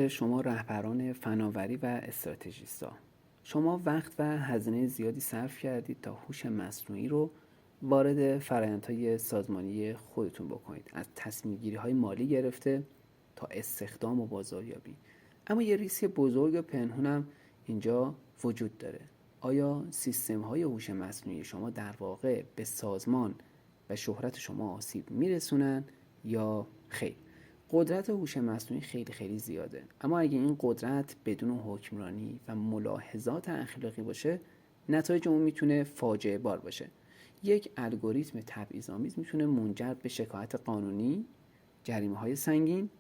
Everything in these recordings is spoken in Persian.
به شما رهبران فناوری و استراتژیستا. شما وقت و هزینه زیادی صرف کردید تا هوش مصنوعی رو وارد فرآیندهای سازمانی خودتون بکنید، از تصمیم‌گیری‌های مالی گرفته تا استخدام و بازاریابی. اما یه ریسک بزرگ و پنهون هم اینجا وجود داره. آیا سیستم‌های هوش مصنوعی شما در واقع به سازمان و شهرت شما آسیب میرسونن یا خیر؟ قدرت هوش مصنوعی خیلی زیاده، اما اگه این قدرت بدون حکمرانی و ملاحظات اخلاقی باشه، نتایج اون میتونه فاجعه بار باشه. یک الگوریتم تبعیض‌آمیز میتونه منجر به شکایت قانونی، جریمه‌های سنگین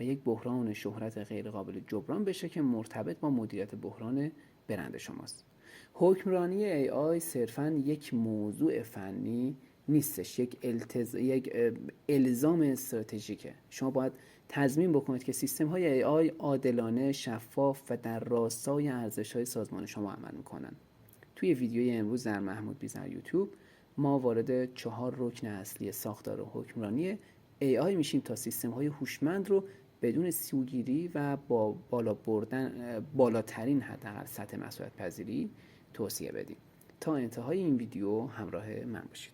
و یک بحران شهرت غیرقابل جبران بشه که مرتبط با مدیریت بحران برند شماست. حکمرانی AI صرفاً یک موضوع فنی نیستش، یک الزام استراتژیکه. شما باید تضمین بکنید که سیستم های AI عادلانه، شفاف و در راستای ارزش های سازمان شما عمل میکنن. توی ویدیوی امروز در محمود بیز یوتیوب ما وارد 4 رکن اصلی ساختار حکمرانی AI میشیم تا سیستم های هوشمند رو بدون سوگیری و با بالاترین حداقل سطح مسئولیت پذیری توصیه بدیم. تا انتهای این ویدیو همراه من باشید.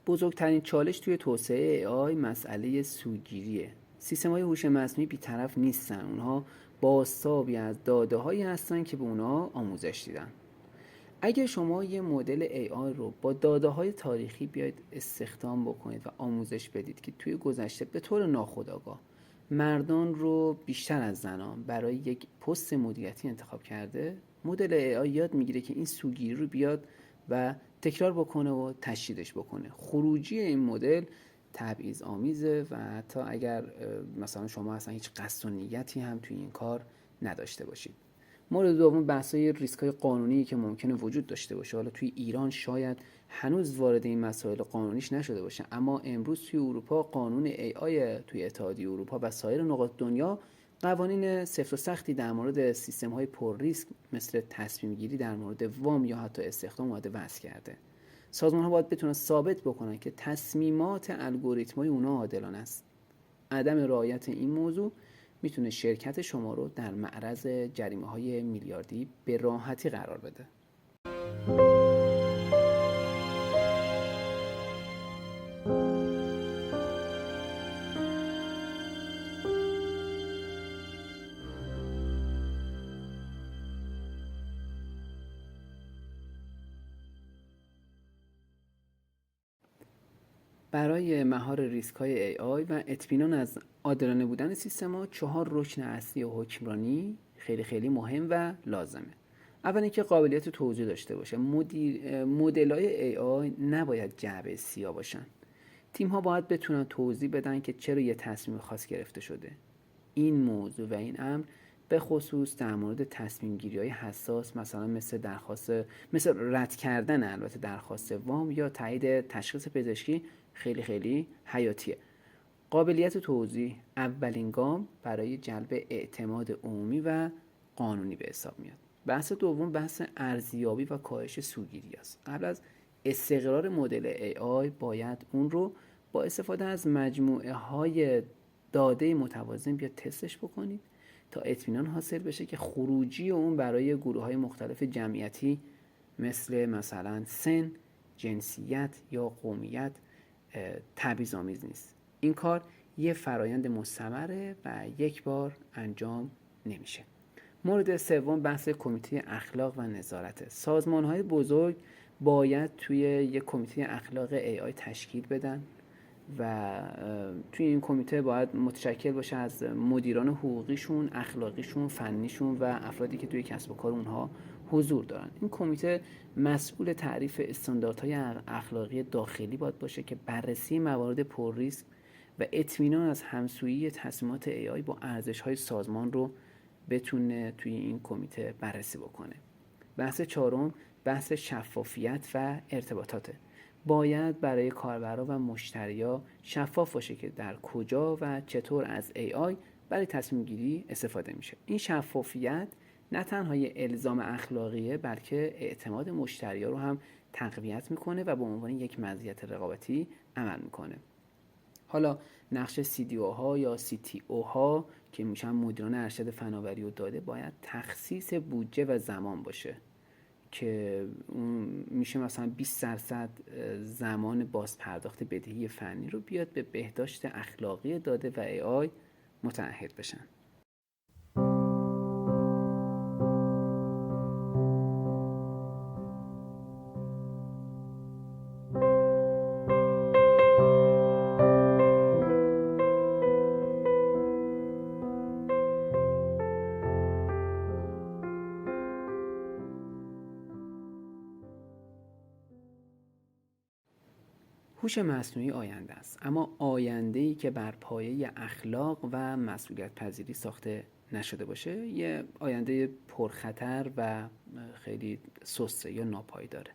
بزرگترین چالش توی توسعه AI مسئله سوگیریه. سیستم‌های هوش مصنوعی بی‌طرف نیستن. اونها بازتابی از داده‌هایی هستن که به اونها آموزش دیدن. اگه شما یه مدل AI رو با داده‌های تاریخی بیاید استخدام بکنید و آموزش بدید که توی گذشته به طور ناخودآگاه مردان رو بیشتر از زنان برای یک پست مدیریتی انتخاب کرده، مدل AI یاد میگیره که این سوگیری رو بیاد و تکرار بکنه و تشدیدش بکنه. خروجی این مدل تبعیض آمیزه و حتی اگر مثلا شما اصلا هیچ قصد و نیتی هم توی این کار نداشته باشید. مورد دوم بحث‌های ریسک‌های قانونی که ممکنه وجود داشته باشه. حالا توی ایران شاید هنوز وارد این مسائل قانونیش نشده باشه، اما امروز توی اروپا قانون AI توی اتحادیه اروپا و سایر نقاط دنیا قوانین سفت و سختی در مورد سیستم‌های پر ریسک مثل تصمیم گیری در مورد وام یا حتی استخدام اومده وضع کرده. سازمان‌ها باید بتونن ثابت بکنن که تصمیمات الگوریتم‌های اونها عادلانه است. عدم رعایت این موضوع میتونه شرکت شما رو در معرض جریمه‌های میلیاردی به راحتی قرار بده. برای مهار ریسک‌های AI و اطمینان از عادلانه بودن سیستم‌ها 4 رکن اصلی حکمرانی خیلی مهم و لازمه. اول اینکه قابلیت توجیه داشته باشه. مدل‌های AI نباید جعبه سیاه باشن. تیم‌ها باید بتونن توضیح بدن که چرا یه تصمیم خاص گرفته شده. این موضوع و این امر به خصوص در مورد تصمیم گیری‌های حساس مثلا مثل رد کردن البته درخواست وام یا تایید تشخیص پزشکی خیلی حیاتیه. قابلیت توضیح اولین گام برای جلب اعتماد عمومی و قانونی به حساب میاد. بحث دوم بحث ارزیابی و کاهش سوگیری است. قبل از استقرار مدل AI باید اون رو با استفاده از مجموعه های داده متوازن بیا تستش بکنید تا اطمینان حاصل بشه که خروجی اون برای گروه‌های مختلف جمعیتی مثلا سن، جنسیت یا قومیت تبعیض‌آمیز نیست. این کار یه فرایند مستمره و یک بار انجام نمیشه. مورد سوم بحث کمیته اخلاق و نظارت. سازمان‌های بزرگ باید توی یک کمیته اخلاق AI تشکیل بدن و توی این کمیته باید متشکل باشه از مدیران حقوقیشون، اخلاقیشون، فنیشون و افرادی که توی کسب و کار اونها حضور دارن. این کمیته مسئول تعریف استانداردهای اخلاقی داخلی باید باشه که بررسی موارد پر ریسک و اطمینان از همسویی تصمیمات AI با ارزش‌های سازمان رو بتونه توی این کمیته بررسی بکنه. بحث چهارم بحث شفافیت و ارتباطاته. باید برای کاربرا و مشتریا شفاف باشه که در کجا و چطور از AI برای تصمیم گیری استفاده میشه. این شفافیت نه تنها یه الزام اخلاقیه، بلکه اعتماد مشتریا رو هم تقویت میکنه و به عنوان یک مزیت رقابتی عمل میکنه. حالا نقش CDO ها یا CTO ها که میشن مدیران ارشد فناوری و داده باید تخصیص بودجه و زمان باشه که میشه مثلا 20% زمان بازپرداخت بدهی فنی رو بیاد به بهداشت اخلاقی داده و AI متعهد بشن. هوش مصنوعی آینده است، اما آینده‌ای که بر پایه اخلاق و مسئولیت پذیری ساخته نشده باشه یه آینده پرخطر و خیلی سسته یا ناپایداره.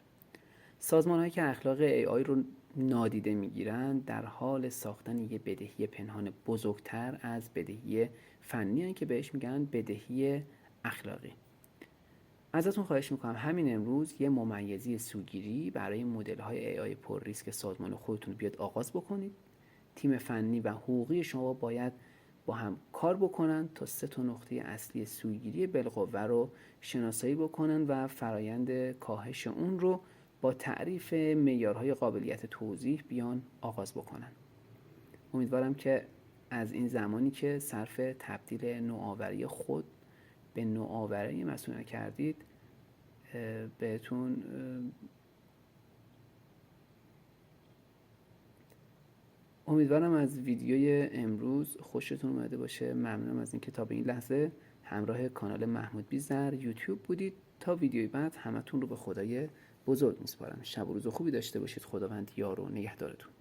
سازمان‌هایی که اخلاق AI رو نادیده میگیرند در حال ساختن یه بدهی پنهان بزرگتر از بدهی فنی هستند که بهش میگن بدهی اخلاقی. ازتون خواهش میکنم همین امروز یه ممیزی سوگیری برای مدل‌های AI پر ریسک سازمان خودتون بیاد آغاز بکنید. تیم فنی و حقوقی شما باید با هم کار بکنن تا 3 نقطه اصلی سوگیری بالقوه رو شناسایی بکنن و فرایند کاهش اون رو با تعریف معیارهای قابلیت توضیح بیان آغاز بکنن. امیدوارم که از این زمانی که صرف تبدیل نوآوری خود به نوآوری مصنوعی کردید بهتون امیدوارم از ویدیوی امروز خوشتون اومده باشه. ممنونم از اینکه تا به این لحظه همراه کانال محمود بیزر یوتیوب بودید. تا ویدیوی بعد همتون رو به خدای بزرگ میسپارم. شب و روز خوبی داشته باشید. خداوند یار و نگهدارتون.